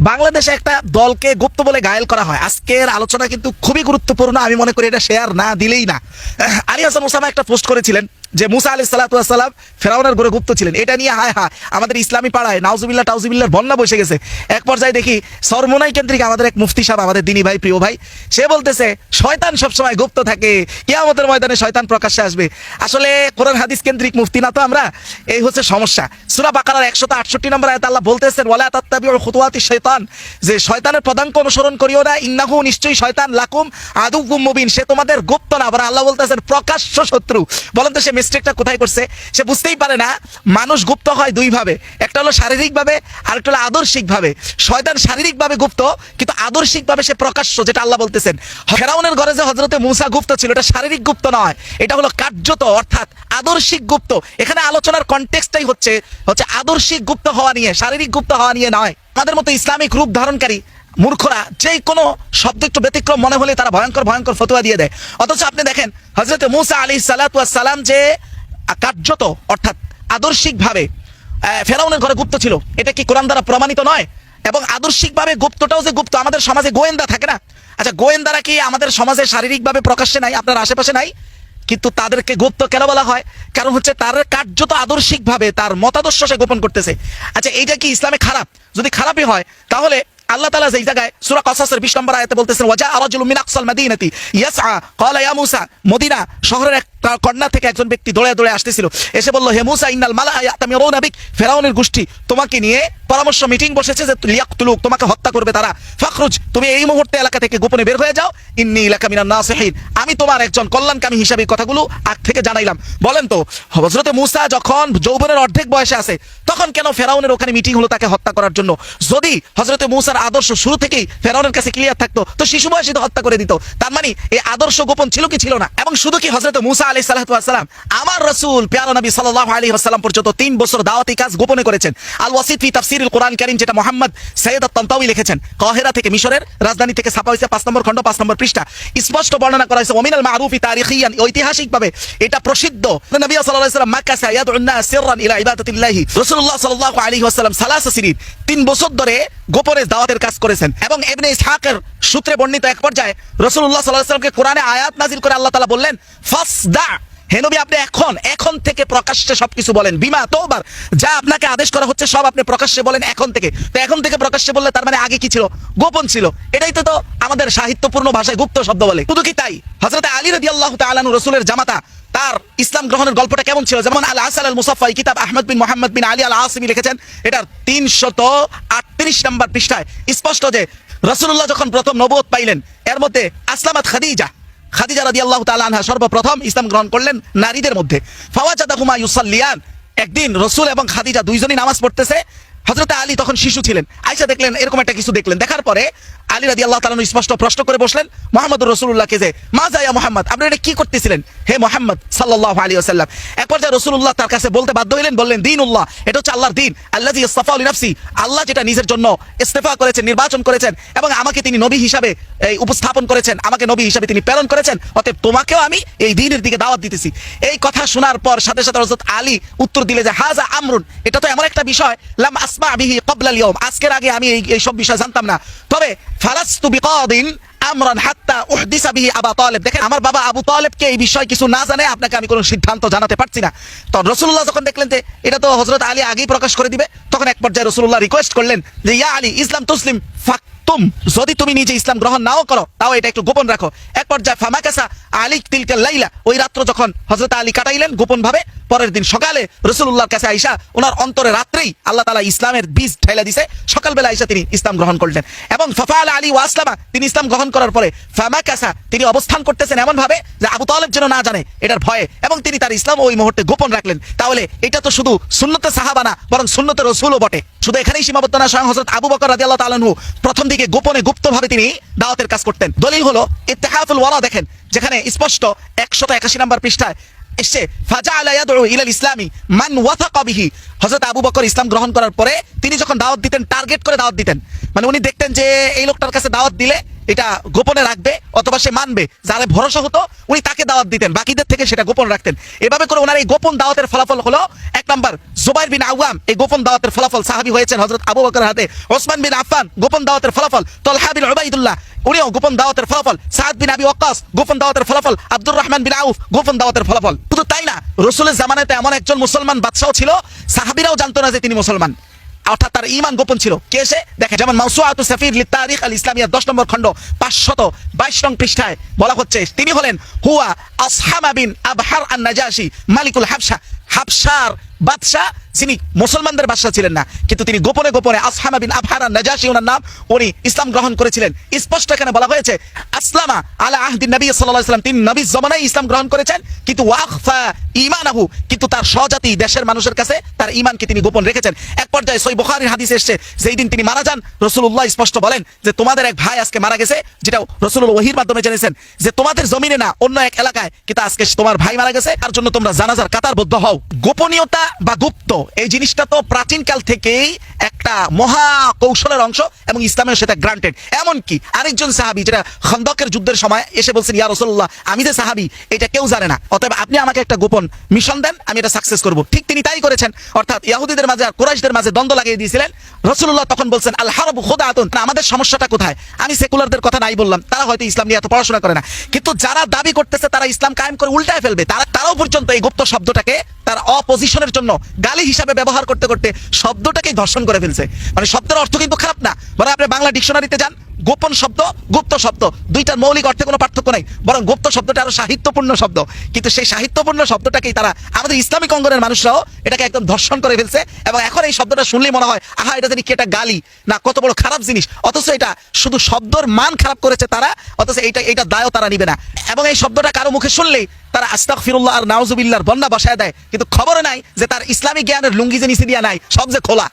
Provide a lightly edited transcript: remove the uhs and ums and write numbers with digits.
বাংলাদেশে একটা দলকে গুপ্ত বলে ঘায়েল করা হয়। আজকের আলোচনা কিন্তু খুবই গুরুত্বপূর্ণ, আমি মনে করি এটা শেয়ার না দিলেই না। আলী হাসান ওসামা একটা পোস্ট করেছিলেন যে মুসা আলাইহিস সালাতু ওয়াস সালাম ফেরাউনের ঘরে গুপ্ত ছিলেন। এটা নিয়ে হায় হায় আমাদের ইসলামী পাড়ায় নাউজুবিল্লাহ টাউজুবিল্লাহর বন্যা বসে গেছে। এক পর্যায়ে দেখি সরমোনাই কেন্দ্রিক আমাদের এক মুফতি সাহেব, আমাদের দিনী ভাই, প্রিয় ভাই, সে বলতেছে শয়তান সবসময় গুপ্ত থাকে, কিয়ামতের ময়দানে শয়তান প্রকাশ্যে আসবে। আসলে কোরআন হাদিস কেন্দ্রিক মুফতি না তো আমরা, এই হচ্ছে সমস্যা। সূরা বাকারার 168 নম্বর আয়াতে আল্লাহ বলতেছেন ওয়ালা তাত্তাবিউ খুতুওয়াতিশ শাইতান, যে শয়তানের পদাঙ্ক অনুসরণ করিও না, ইন্নাহু নিশ্চয়ই শয়তান লাকুম আদুউম মুবিন, সে তোমাদের গুপ্ত না, আবার আল্লাহ বলতেছেন প্রকাশ্য শত্রু। বলেন তো সে মিস্টেকটা কোথায় করছে? সে বুঝতেই পারে না মানুষ গুপ্ত হয় দুই ভাবে, একটা হলো শারীরিক ভাবে আর একটা হলো আদর্শিক ভাবে। শয়তান শারীরিক ভাবে গুপ্ত, কিন্তু আদর্শিক ভাবে সে প্রকাশ্য, যেটা আল্লাহ বলতেছেন। ফেরাউনের ঘরে যে হযরতে মূসা গুপ্ত ছিল, এটা শারীরিক গুপ্ত নয়, এটা হলো কার্যত অর্থাৎ আদর্শিক গুপ্ত। এখানে আলোচনার কনটেক্সটটাই হচ্ছে আদর্শিক গুপ্ত হওয়া নিয়ে, শারীরিক গুপ্ত হওয়া নিয়ে নয়। আমাদের মতো ইসলামিক রূপ ধারণকারী মূর্খরা যে কোনো শব্দ একটু ব্যতিক্রম মনে হলে তারা ভয়ঙ্কর ভয়ঙ্কর ফতোয়া দিয়ে দেয়। অথচ আপনি দেখেন হযরতে মূসা আলাইহিস সালাতু ওয়াস সালাম যে কার্যত অর্থাৎ আদর্শিকভাবে ফেরাউনের ঘরে গুপ্ত ছিল, এটা কি কোরআন দ্বারা প্রমাণিত নয়? এবং আদর্শিকভাবে গুপ্তটাও যে গুপ্ত, আমাদের সমাজে গোয়েন্দা থাকে না? আচ্ছা, গোয়েন্দারা কি আমাদের সমাজে শারীরিকভাবে প্রকাশ্যে নাই, আপনার আশেপাশে নাই? কিন্তু তাদেরকে গুপ্ত কেন বলা হয়? কারণ হচ্ছে তার কার্যত আদর্শিকভাবে তার মতাদর্শ সে গোপন করতেছে। আচ্ছা, এইটা কি ইসলামে খারাপ? যদি খারাপই হয় তাহলে আল্লাহ তাআলা যেই জায়গায় সূরা কসাসের 20 নম্বর আয়াতে বলতেছেন ওয়াজা রাজুলুম মিন আকসাল মাদিনাতি ইয়াসআ ক্বালা ইয়া মূসা, মদিনা শহরের এক কর্ণা থেকে একজন ব্যক্তি দৌড়ে দৌড়ে আসতেছিল, এসে বলল হে মূসা ইন্নাল মালাআ ইয়াতামিরুনা বিক, ফেরাউনের গোষ্ঠী তোমাকে নিয়ে পরামর্শ মিটিং বসেছে যে লিয়াকতুলুক, তোমাকে হত্যা করবে তারা। ফাখরুজ, তুমি এই মুহূর্তে এলাকা থেকে গোপনে বের হয়ে যাও, ইন্নী লাকা মিনান নাসিহিন, আমি তোমার একজন কল্যাণকামী হিসাবে কথাগুলো আগ থেকে জানাইলাম। বলেন তো হযরতে মূসা যখন যৌবনের অর্ধেক বয়সে আছে তখন কেন ফেরাউনের ওখানে মিটিং হলো তাকে হত্যা করার জন্য? যদি হযরতে মূসার আদর্শ শুরু থেকেই ফেরাউনের কাছে ক্লিয়ার থাকতো তো শিশু বয়সে তো হত্যা করে দিত। তার মানে এই আদর্শ গোপন ছিল কি ছিল না? এবং শুধু কি হযরতে মূসা আলাইহিস সালাতু ওয়াস সালাম, আমার রাসূল প্যারা নবী সাল্লাল্লাহু আলাইহি ওয়াসাল্লাম পর্যন্ত 3 বছর দাওয়াতি কাজ গোপনে করেছেন। আল ওয়াসিত ফি তাফসিরুল কোরআন কারীম, যেটা মুহাম্মদ সৈয়দ আত-তানতাউই লিখেছেন, কাহিরা থেকে, মিশরের রাজধানী থেকে ছাপা হয়েছে, 5 নম্বর খণ্ড 5 নম্বর পৃষ্ঠা, স্পষ্ট বর্ণনা করা হয়েছে ওমিনাল মারুফি তারিখিয়ান, ঐতিহাসিকভাবে এটা প্রসিদ্ধ। নবী সাল্লাল্লাহু আলাইহি ওয়াসাল্লাম মাক্কাসা ইয়াদউন নাস সিররান ইলা ইবাদাতিল্লাহি, রাসূলুল্লাহ সাল্লাল্লাহু আলাইহি ওয়াসাল্লাম সালাসা সিরিন, 3 বছর ধরে গোপনে দাওয়াতের কাজ করেছেন। এবং ইবনে ইসহাকের সূত্রে বর্ণিত এক পর্যায়ে রাসূলুল্লাহ সাল্লাল্লাহু আলাইহি ওয়াসাল্লামকে কোরআনে আয়াত নাযিল করে আল্লাহ তাআলা বললেন ফাসদা, হে নবী আপনি এখন থেকে প্রকাশ্যে সবকিছু বলেন, বিমা তোবার, যা আপনাকে আদেশ করা হচ্ছে সব আপনি প্রকাশ্যে বলেন এখন থেকে। তো এখন থেকে প্রকাশ্যে বললে তার মানে আগে কি ছিল? গোপন ছিল। এটাই তো আমাদের সাহিত্যপূর্ণ ভাষায় গুপ্ত শব্দ বলে। শুধু কি তাই, হযরত আলী রাদিয়াল্লাহু তাআলা আনহু রাসূলের জামাতা, তার ইসলাম গ্রহণের গল্পটা কেমন ছিল? যেমন আল আসাল আল মুসাফফা কিতাব আহমদ বিন মুহাম্মদ বিন আলী আল আসিমি লিখেছেন, এটার 338 নম্বর পৃষ্ঠায় স্পষ্ট যে রাসূলুল্লাহ যখন প্রথম নবুয়ত পাইলেন, এর মধ্যে আসলামাত খাদিজা রাদিয়াল্লাহু তাআলা আনহা সর্বপ্রথম ইসলাম গ্রহণ করলেন নারীদের মধ্যে। ফাওয়াজাদাহুমা ইউসাল্লিয়ান, একদিন রাসূল এবং খাদিজা দুইজনই নামাজ পড়তেছে। হযরত আলী তখন শিশু ছিলেন, আয়েশা দেখলেন এরকম একটা কিছু দেখলেন। দেখার পরে আলী রাদিয়াল্লাহু তাআলা স্পষ্ট প্রশ্ন করে বসলেন মুহাম্মদুর রাসূলুল্লাহকে যে মাজা ইয়া মুহাম্মদ, আপনি এটা কি করতেছিলেন হে মুহাম্মদ সাল্লাল্লাহু আলাইহি ওয়াসাল্লাম? এক পর্যায়ে রাসূলুল্লাহ তার কাছে বলতে বাধ্য হলেন, বললেন দিনুল্লাহ, এটা হচ্ছে আল্লাহর দিন, আল্লাযী ইসতাফা লিনাফসি, আল্লাহ যেটা নিজের জন্য ইস্তেফা করেছেন, নির্বাচন করেছেন, এবং আমাকে তিনি নবী হিসাবে উপস্থাপন করেছেন, আমাকে নবী হিসাবে তিনি প্রেরণ করেছেন, অতএব তোমাকেও আমি এই দ্বীনের দিকে দাওয়াত দিতেছি। এই কথা শোনার পর সাথে সাথে হযরত আলী উত্তর দিলে যে হাযা আমরুন, এটা তো এমন একটা বিষয় লাম আসমা বিহি ক্বাবলা আল ইয়াউম, আজকের আগে আমি এই সব বিষয় জানতাম না। তবে ফালাস্তু বিকাদিন আমরান হাত্তা উহদিসা বিহি আবু তালেব, দেখেন আমার বাবা আবু তালেবকে এই বিষয় কিছু না জানে আপনাকে আমি কোনো সিদ্ধান্ত জানাতে পারছি না। তো রাসূলুল্লাহ যখন দেখলেন যে এটা তো হযরত আলী আগেই প্রকাশ করে দিবে, তখন এক পর্যায়ে রাসূলুল্লাহ রিকোয়েস্ট করলেন যে ইয়া আলী ইসলাম তুসলিম ফাকতুম, যদি তুমি নিজে ইসলাম গ্রহণ নাও করো তাও এটা একটু গোপন রাখো। এক পর্যায়ে ফামাকাসা আলী তিলকা লাইলা, ওই রাত্র যখন হযরত আলী কাটাইলেন গোপন ভাবে, পরের দিন সকালে রাসূলুল্লাহর কাছে আয়েশা, ওনার অন্তরে রাত্রেই আল্লাহ তাআলা ইসলামের বীজ ঢেলে দিয়েছে, সকালবেলা আয়েশা তিনি ইসলাম গ্রহণ করলেন। এবং ফাফাল আলী ওয়া আসলামা, তিনি ইসলাম গ্রহণ করার পরে ফামাকাসা, তিনি অবস্থান করতেছেন এমন ভাবে যে আবু তালেব যেন না জানে এটার ভয়ে, এবং তিনি তার ইসলাম ওই মুহূর্তে গোপন রাখলেন। তাহলে এটা তো শুধু সুন্নতে সাহাবা না, বরং সুন্নতে রাসূলও বটে। শুধু এখানেই সীমাবদ্ধ না, স্বয়ং হযরত আবু বকর রাদিয়াল্লাহু তাআলা আনহু প্রথম দিকে গোপনে গুপ্তভাবে তিনি দাওয়াতের কাজ করতেন। দলিল হলো ইত্তিহাফুল ওয়ারা, দেখেন যেখানে স্পষ্ট 181 নম্বর পৃষ্ঠায় এসে ফাজাআলা ইয়াদউ ইলাল ইসলামি মান ওয়াথাকা বিহি, হযরত আবু বকর ইসলাম গ্রহণ করার পরে তিনি যখন দাওয়াত দিতেন টার্গেট করে দাওয়াত দিতেন, মানে উনি দেখতেন যে এই লোকটার কাছে দাওয়াত দিলে এটা গোপনে রাখবে অথবা সে মানবে, যারে ভরসা হতো উনি তাকে দাওয়াত দিতেন, বাকিদের থেকে সেটা গোপন রাখতেন। এভাবে করে ওনার এই গোপন দাওয়াতের ফলাফল হলো 1 নম্বর জুবাইর বিন আওয়াম এই গোপন দাওয়াতের ফলাফল সাহাবী হয়েছেন হযরত আবু বকরের হাতে, ওসমান বিন আফফান গোপন দাওয়াতের ফলাফল, তালহা বিন উবাইদুল্লাহ উনিও গোপন দাওয়াতের ফলাফল, সাদ বিন আবি ওয়াক্কাস গোপন দাওয়াতের ফলাফল, আব্দুর রহমান বিন আউফ গোপন দাওয়াতের ফলাফল। শুধু তাই না, রাসূলের জামানাতে এমন একজন মুসলমান বাদশাও ছিল সাহাবীরাও জানতো না যে তিনি মুসলমান, অর্থাৎ তার ঈমান গোপন ছিল। কে সে? দেখেন, যেমন মাওসুআতু সাফির লিতারিখ আল ইসলামিয়া 10 নম্বর খণ্ড 522 নং পৃষ্ঠায় বলা হচ্ছে তিনি হলেন হুয়া আসহামা বিন আবহার আন-নাজাশি মালিকুল হাবশা, হাবশার বাদশা, যিনি মুসলমানদের বাদশা ছিলেন না, কিন্তু তিনি গোপনে গোপনে আসহামা বিন আবহার আন-নাজাশি ওনার নাম, উনি ইসলাম গ্রহণ করেছিলেন। স্পষ্ট এখানে বলা হয়েছে আসলামা আলা আহদিন নবী সাল্লাল্লাহু আলাইহি ওয়াসাল্লাম, তিনি নবীর জমানায় ইসলাম গ্রহণ করেছেন, কিন্তু ওয়াখফা ঈমানাহু, কিন্তু তার স্বজাতি দেশের মানুষের কাছে তার ঈমানকে তিনি গোপন রেখেছেন। এক পর্যায়ে সহিহ বুখারীর হাদিসে এসেছে যেই দিন তিনি মারা যান রাসূলুল্লাহ স্পষ্ট বলেন যে তোমাদের এক ভাই আজকে মারা গেছে, যেটা রাসূলুল্লাহ ওহীর মাধ্যমে জেনেছেন যে তোমাদের জমিনে না অন্য এক এলাকায়, কিন্তু আজকে তোমার ভাই মারা গেছে, তার জন্য তোমরা জানাজার কাতারবদ্ধ হও। গোপনীয়তা বা গুপ্ত এই জিনিসটা তো প্রাচীনকাল থেকেই একটা মহা কৌশলের অংশ এবং ইসলামের সেটা গ্রান্টেড। এমনকি আরেকজন সাহাবী যেটা খন্দকের যুদ্ধের সময় এসে বলছেন ইয়া রাসূলুল্লাহ আমি যে সাহাবী এটা কেউ জানে না, অতএব আপনি আমাকে একটা গোপন মিশন দেন, আমি এটা সাকসেস করব। ঠিক তিনি তাই করেছেন, অর্থাৎ ইহুদিদের মাঝে আর কুরাইশদের মাঝে দ্বন্দ্ব লাগিয়ে দিয়েছিলেন। রাসূলুল্লাহ তখন বলছেন আল হারবু খুদাআতুন, আমাদের সমস্যাটা কোথায়? আমি সেকুলারদের কথা নাই বললাম, তারা হয়তো ইসলাম নিয়ে এত পড়াশোনা করে না, কিন্তু যারা দাবি করতেছে তারা ইসলাম কায়েম করে উল্টায় ফেলবে, তারাও পর্যন্ত এই গুপ্ত শব্দটাকে তার অপোজিশনের জন্য গালি হিসাবে ব্যবহার করতে করতে শব্দটাকেই ধর্ষণ করে ফেলছে। মানে শব্দের অর্থ কিন্তু খারাপ না, বরং আপনি বাংলা ডিকশনারিতে যান, গোপন শব্দ গুপ্ত শব্দ দুইটার মৌলিক অর্থে কোনো পার্থক্য নাই, বরং গুপ্ত শব্দটা আরো সাহিত্যপূর্ণ শব্দ, কিন্তু সেই সাহিত্যপূর্ণ শব্দটাকেই তারা আমাদের ইসলামিক অঙ্গনের মানুষরাও এটাকে একদম ধর্ষণ করে ফেলছে। এবং এখন এই শব্দটা শুনলেই মনে হয় আহা এটা জানি কি একটা গালি না, কত বড় খারাপ জিনিস, অথচ এটা শুধু শব্দর মান খারাপ করেছে তারা, অথচ এইটা দায়ও তারা নিবে না। এবং এই শব্দটা কারো মুখে শুনলেই তারা আস্তাগফিরুল্লাহ আর নাউজুবিল্লাহর বন্যা বসায় দেয়, কিন্তু খবর নাই যে তার ইসলামিক জ্ঞানের লুঙ্গি যে নিচে দিয়া নাই, সব যে খোলা।